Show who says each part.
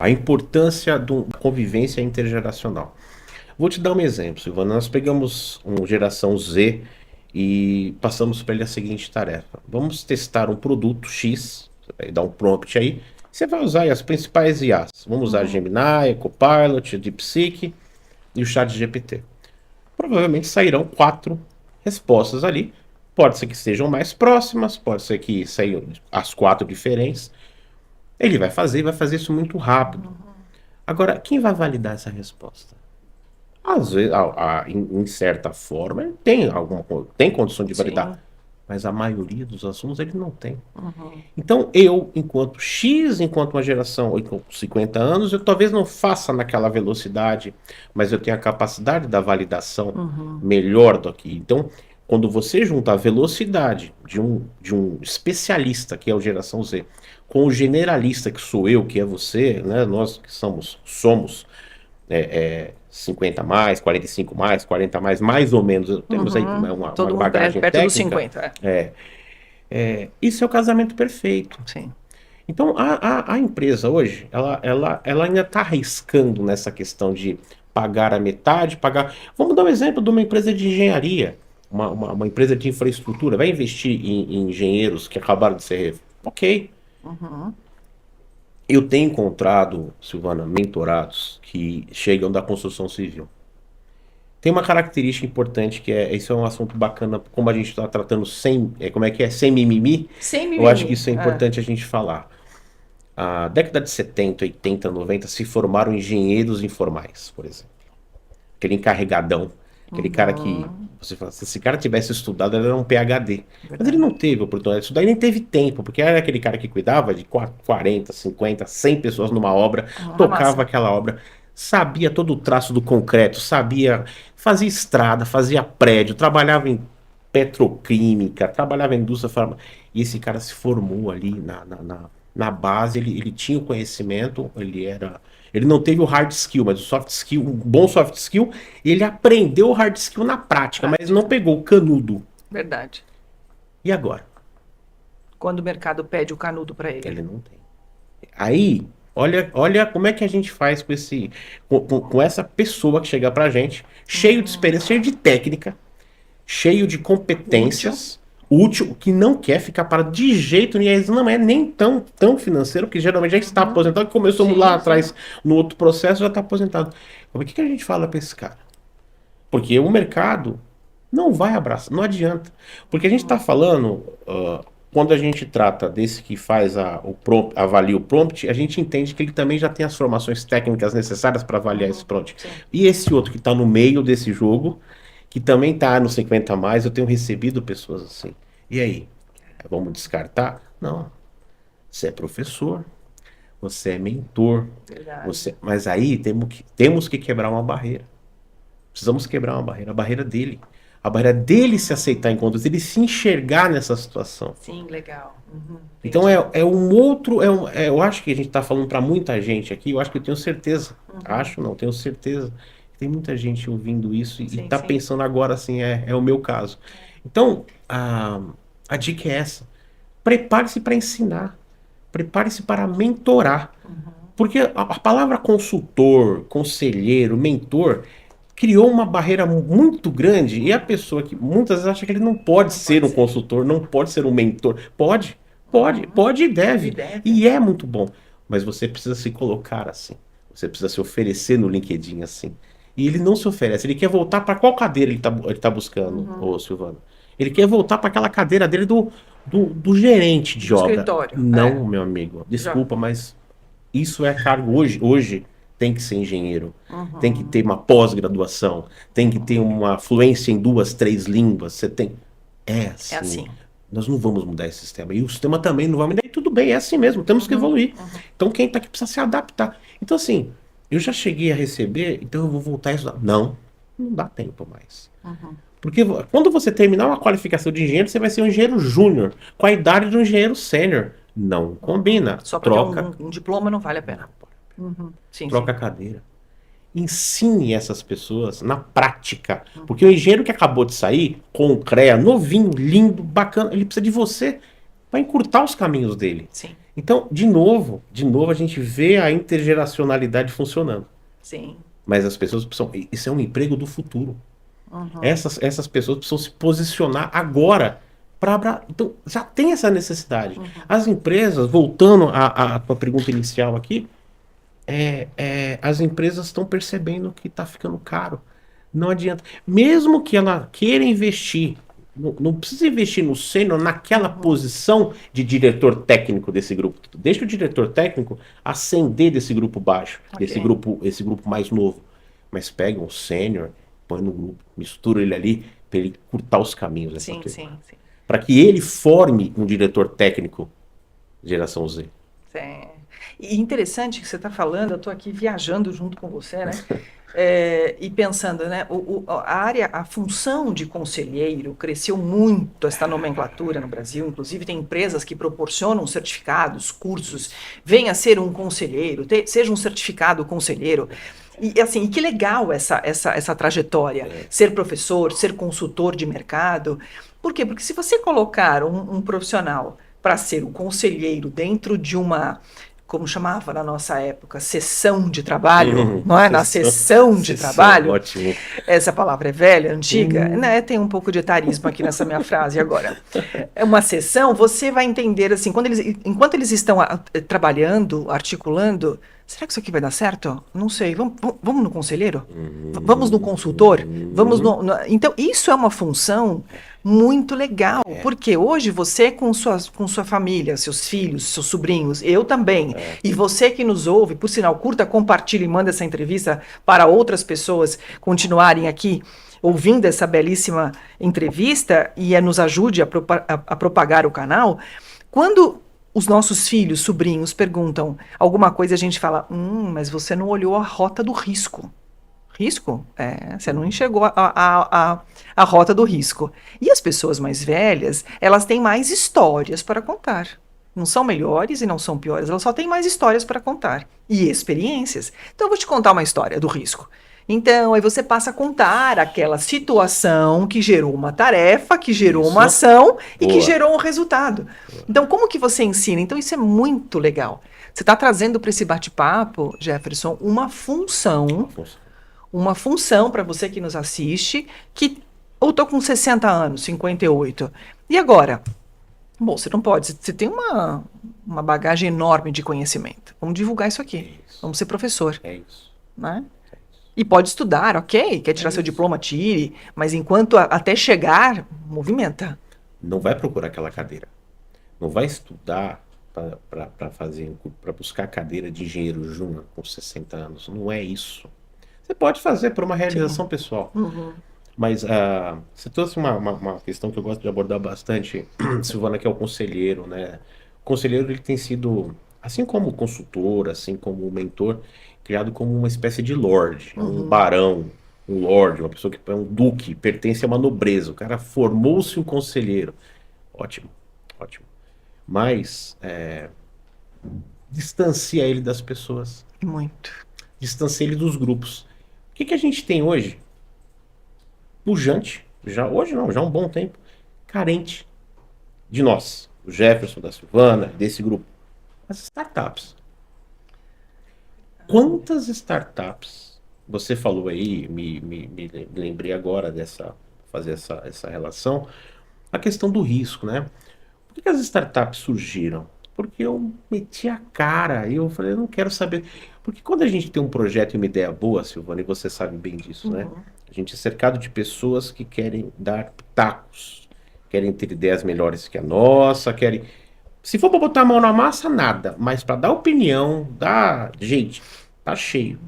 Speaker 1: A importância da convivência intergeracional. Vou te dar um exemplo, Silvana. Nós pegamos uma geração Z e passamos para ele a seguinte tarefa. Vamos testar um produto X, você vai dar um prompt aí, você vai usar aí as principais IAs. Vamos usar Gemini, Copilot, DeepSeek e o ChatGPT. Provavelmente sairão 4 respostas ali. Pode ser que sejam mais próximas, pode ser que saiam as 4 diferentes. Ele vai fazer isso muito rápido. Agora, quem vai validar essa resposta? Às vezes, em certa forma, ele tem condição de validar,
Speaker 2: Sim.
Speaker 1: mas a maioria dos assuntos ele não tem. Então, eu, enquanto X, enquanto uma geração, ou com 50 anos, eu talvez não faça naquela velocidade, mas eu tenho a capacidade da validação melhor do que. Então, quando você junta a velocidade de um especialista, que é o geração Z, com o generalista, que sou eu, que é você, né, nós que somos 50 mais, 45 mais, 40 mais ou menos, temos aí uma
Speaker 2: Todo mundo
Speaker 1: bagagem
Speaker 2: perto dos
Speaker 1: técnica.
Speaker 2: 50.
Speaker 1: Isso é o casamento perfeito.
Speaker 2: Sim.
Speaker 1: Então, a empresa hoje, ela ainda está arriscando nessa questão de pagar a metade, pagar. Vamos dar um exemplo de uma empresa de engenharia, uma empresa de infraestrutura, vai investir em engenheiros que acabaram de ser. Ok. Eu tenho encontrado, Silvana, mentorados que chegam da construção civil. Tem uma característica importante que isso é um assunto bacana, como a gente está tratando sem, como é que é, sem mimimi.
Speaker 2: Sem
Speaker 1: Eu acho que
Speaker 2: mimimi.
Speaker 1: isso é importante a gente falar. A década de 70, 80, 90 se formaram engenheiros informais, por exemplo. Aquele encarregadão, aquele cara que você fala, se esse cara tivesse estudado, ele era um PhD. Mas ele não teve oportunidade de estudar e nem teve tempo, porque era aquele cara que cuidava de 40, 50, 100 pessoas numa obra, tocava
Speaker 2: massa.
Speaker 1: aquela obra, sabia todo o traço do concreto, fazia estrada, fazia prédio, trabalhava em petroquímica, trabalhava em indústria farmacêutica. E esse cara se formou ali na base, ele tinha o conhecimento, ele não teve o hard skill, mas o soft skill, um bom soft skill, ele aprendeu o hard skill na prática, mas não pegou o canudo.
Speaker 2: Verdade.
Speaker 1: E agora?
Speaker 2: Quando o mercado pede o canudo para ele.
Speaker 1: Ele não tem. Aí, olha como é que a gente faz com essa pessoa que chega pra gente, cheio de experiência, cheio de técnica, cheio de competências, útil, que não quer ficar parado de jeito nenhum. Isso não é nem tão financeiro, porque geralmente já está aposentado, que começou lá atrás no outro processo, já está aposentado. O que a gente fala para esse cara? Porque o mercado não vai abraçar, não adianta. Porque a gente está falando, quando a gente trata desse que faz o prompt, avalia o prompt, a gente entende que ele também já tem as formações técnicas necessárias para avaliar esse prompt. E esse outro que está no meio desse jogo, que também está no 50 a mais, eu tenho recebido pessoas assim. E aí? Vamos descartar? Não. Você é professor, você é mentor, mas aí temos que quebrar uma barreira. Precisamos quebrar uma barreira, a barreira dele. A barreira dele se aceitar em contas, ele se enxergar nessa situação.
Speaker 2: Sim, legal.
Speaker 1: Então é um outro. Eu acho que a gente está falando para muita gente aqui, eu acho que eu tenho certeza. Acho não, tenho certeza. Tem muita gente ouvindo isso e está pensando agora assim, é o meu caso. Então, a dica é essa. Prepare-se para ensinar. Prepare-se para mentorar. Porque a palavra consultor, conselheiro, mentor criou uma barreira muito grande e a pessoa que muitas vezes acha que ele não pode ser um consultor, não pode ser um mentor. Pode e deve. E é muito bom. Mas você precisa se colocar assim. Você precisa se oferecer no LinkedIn assim. E ele não se oferece. Ele quer voltar para qual cadeira ele tá buscando, ô Silvano? Ele quer voltar para aquela cadeira dele do gerente de obra.
Speaker 2: Escritório.
Speaker 1: Não, meu amigo. Desculpa, mas isso é cargo hoje. Hoje tem que ser engenheiro. Tem que ter uma pós-graduação. Tem que ter uma fluência em 2, 3 línguas. Você tem. É assim.
Speaker 2: É assim.
Speaker 1: Nós não vamos mudar esse sistema. E o sistema também não vai mudar. E tudo bem, é assim mesmo. Temos que evoluir. Então quem está aqui precisa se adaptar. Então, assim, eu já cheguei a receber, então eu vou voltar a estudar. Não dá tempo mais. Porque quando você terminar uma qualificação de engenheiro, você vai ser um engenheiro júnior, com a idade de um engenheiro sênior. Não combina.
Speaker 2: Só para ter um diploma não vale a pena.
Speaker 1: Troca a cadeira. Ensine essas pessoas na prática. Porque o engenheiro que acabou de sair, com o CREA, novinho, lindo, bacana, ele precisa de você para encurtar os caminhos dele.
Speaker 2: Sim.
Speaker 1: Então, de novo a gente vê a intergeracionalidade funcionando.
Speaker 2: Sim.
Speaker 1: Mas as pessoas precisam... Isso é um emprego do futuro.
Speaker 2: Uhum.
Speaker 1: Essas pessoas precisam se posicionar agora. Então, já tem essa necessidade. As empresas, voltando à tua pergunta inicial aqui, as empresas estão percebendo que está ficando caro. Não adianta. Mesmo que ela queira investir, não precisa investir no sênior naquela posição de diretor técnico desse grupo. Deixa o diretor técnico ascender desse grupo baixo,
Speaker 2: Ok.
Speaker 1: esse grupo mais novo. Mas pega um sênior, põe no grupo, mistura ele ali para ele curtar os caminhos dessa
Speaker 2: Sim,
Speaker 1: turma.
Speaker 2: sim, sim.
Speaker 1: Para que ele forme um diretor técnico geração Z.
Speaker 2: Sim. E interessante que você está falando, eu estou aqui viajando junto com você, né? E pensando, né? A função de conselheiro cresceu muito, esta nomenclatura no Brasil. Inclusive, tem empresas que proporcionam certificados, cursos. Venha ser um conselheiro, seja um certificado conselheiro. E assim, que legal essa trajetória. Ser professor, ser consultor de mercado. Por quê? Porque se você colocar um profissional para ser o conselheiro dentro de uma, como chamava na nossa época, sessão de trabalho, não é? Na sessão de trabalho,
Speaker 1: ótimo.
Speaker 2: essa palavra é velha, antiga, né? Tem um pouco de etarismo aqui nessa minha frase agora. É uma sessão, você vai entender assim, enquanto eles estão trabalhando, articulando, será que isso aqui vai dar certo? Não sei. Vamos no conselheiro? Vamos no consultor? Então, isso é uma função muito legal, porque hoje você com sua família, seus filhos, seus sobrinhos, eu também, e você que nos ouve, por sinal, curta, compartilhe e manda essa entrevista para outras pessoas continuarem aqui ouvindo essa belíssima entrevista e nos ajude a propagar o canal. Quando os nossos filhos, sobrinhos perguntam alguma coisa, a gente fala, mas você não olhou a rota do risco. Risco? Você não enxergou a rota do risco. E as pessoas mais velhas, elas têm mais histórias para contar. Não são melhores e não são piores, elas só têm mais histórias para contar. E experiências. Então eu vou te contar uma história do risco. Então, aí você passa a contar aquela situação que gerou uma tarefa, que gerou uma ação e que gerou um resultado. Então, como que você ensina? Então, isso é muito legal. Você está trazendo para esse bate-papo, Jefferson, uma função para você que nos assiste, que eu estou com 60 anos, 58. E agora? Bom, você não pode, você tem uma bagagem enorme de conhecimento. Vamos divulgar isso aqui. Vamos ser professor.
Speaker 1: É isso.
Speaker 2: Né? E pode estudar, ok? Quer tirar seu diploma, tire. Mas enquanto até chegar, movimenta.
Speaker 1: Não vai procurar aquela cadeira. Não vai estudar para buscar a cadeira de engenheiro júnior com 60 anos. Não é isso. Você pode fazer por uma realização pessoal. Mas você trouxe uma questão que eu gosto de abordar bastante, Silvana, que é o conselheiro, né? O conselheiro, ele tem sido, assim como o consultor, assim como o mentor, criado como uma espécie de lorde, um barão, um lorde, uma pessoa que é um duque, pertence a uma nobreza. O cara formou-se um conselheiro. Ótimo, ótimo. Mas distancia ele das pessoas.
Speaker 2: Muito.
Speaker 1: Distancia ele dos grupos. O que a gente tem hoje? Pujante, hoje não, já há um bom tempo, carente de nós, o Jefferson, da Silvana, desse grupo. As startups. Quantas startups, você falou aí, me lembrei agora fazer essa relação, a questão do risco, né? Por que as startups surgiram? Porque eu meti a cara e eu falei, eu não quero saber. Porque quando a gente tem um projeto e uma ideia boa, Silvana, e você sabe bem disso, né? A gente é cercado de pessoas que querem dar pitacos, querem ter ideias melhores que a nossa, querem... Se for para botar a mão na massa, nada. Mas para dar opinião, gente, tá cheio.